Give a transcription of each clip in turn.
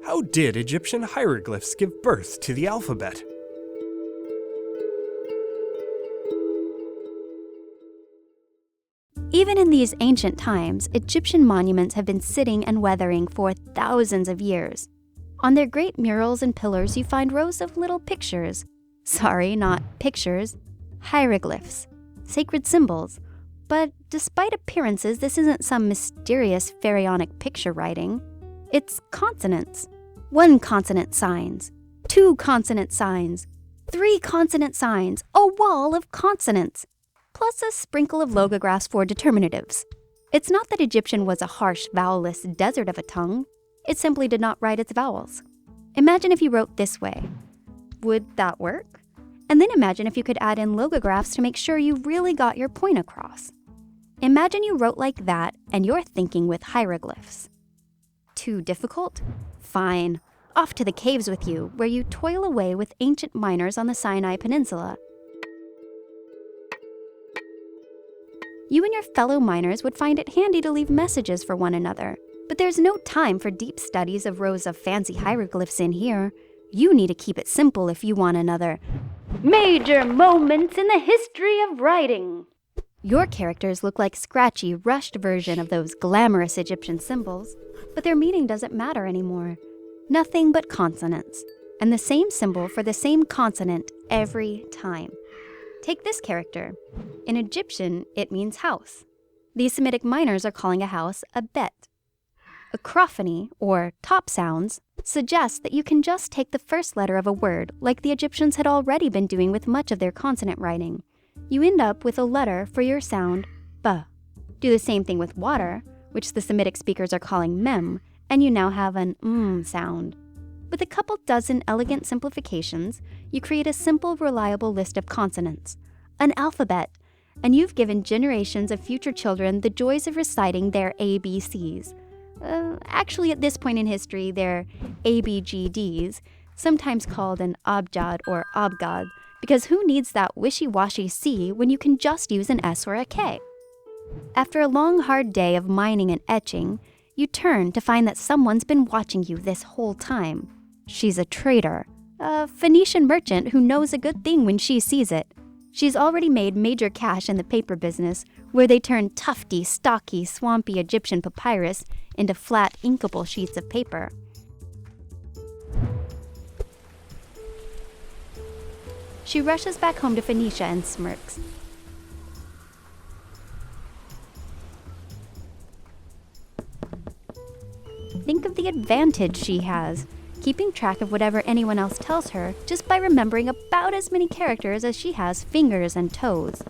How did Egyptian hieroglyphs give birth to the alphabet? Even in these ancient times, Egyptian monuments have been sitting and weathering for thousands of years. On their great murals and pillars, you find rows of little pictures. Sorry, not pictures. Hieroglyphs. Sacred symbols. But despite appearances, this isn't some mysterious pharaonic picture writing. It's consonants. 1 consonant signs. 2 consonant signs. 3 consonant signs. A wall of consonants. Plus a sprinkle of logographs for determinatives. It's not that Egyptian was a harsh, vowelless desert of a tongue. It simply did not write its vowels. Imagine if you wrote this way. Would that work? And then imagine if you could add in logographs to make sure you really got your point across. Imagine you wrote like that and you're thinking with hieroglyphs. Too difficult? Fine. Off to the caves with you, where you toil away with ancient miners on the Sinai Peninsula. You and your fellow miners would find it handy to leave messages for one another, but there's no time for deep studies of rows of fancy hieroglyphs in here. You need to keep it simple if you want another major moments in the history of writing. Your characters look like scratchy, rushed version of those glamorous Egyptian symbols, but their meaning doesn't matter anymore. Nothing but consonants, and the same symbol for the same consonant every time. Take this character. In Egyptian, it means house. These Semitic miners are calling a house a bet. Acrophony, or top sounds, suggests that you can just take the first letter of a word, like the Egyptians had already been doing with much of their consonant writing. You end up with a letter for your sound, b. Do the same thing with water, which the Semitic speakers are calling mem, and you now have an sound. With a couple dozen elegant simplifications, you create a simple, reliable list of consonants, an alphabet, and you've given generations of future children the joys of reciting their ABCs. Actually, at this point in history, they're ABGDs, sometimes called an Abjad or Abgad, because who needs that wishy-washy C when you can just use an S or a K? After a long, hard day of mining and etching, you turn to find that someone's been watching you this whole time. She's a trader, a Phoenician merchant who knows a good thing when she sees it. She's already made major cash in the paper business, where they turn tufty, stocky, swampy Egyptian papyrus into flat, inkable sheets of paper. She rushes back home to Phoenicia and smirks. Think of the advantage she has, keeping track of whatever anyone else tells her just by remembering about as many characters as she has fingers and toes.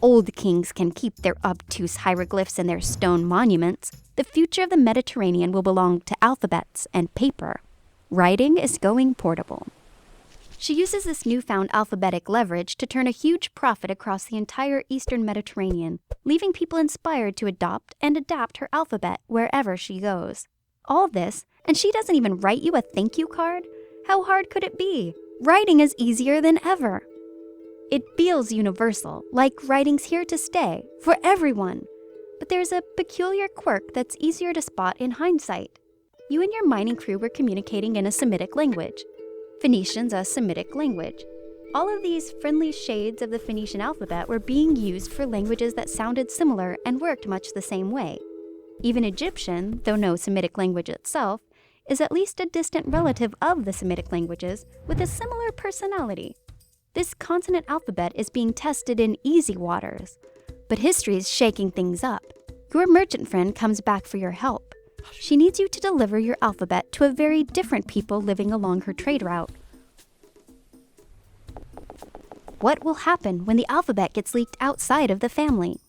Old kings can keep their obtuse hieroglyphs and their stone monuments. The future of the Mediterranean will belong to alphabets and paper. Writing is going portable. She uses this newfound alphabetic leverage to turn a huge profit across the entire Eastern Mediterranean, leaving people inspired to adopt and adapt her alphabet wherever she goes. All this, and she doesn't even write you a thank you card? How hard could it be? Writing is easier than ever. It feels universal, like writing's here to stay, for everyone. But there's a peculiar quirk that's easier to spot in hindsight. You and your mining crew were communicating in a Semitic language. Phoenician's a Semitic language. All of these friendly shades of the Phoenician alphabet were being used for languages that sounded similar and worked much the same way. Even Egyptian, though no Semitic language itself, is at least a distant relative of the Semitic languages with a similar personality. This consonant alphabet is being tested in easy waters, but history's shaking things up. Your merchant friend comes back for your help. She needs you to deliver your alphabet to a very different people living along her trade route. What will happen when the alphabet gets leaked outside of the family?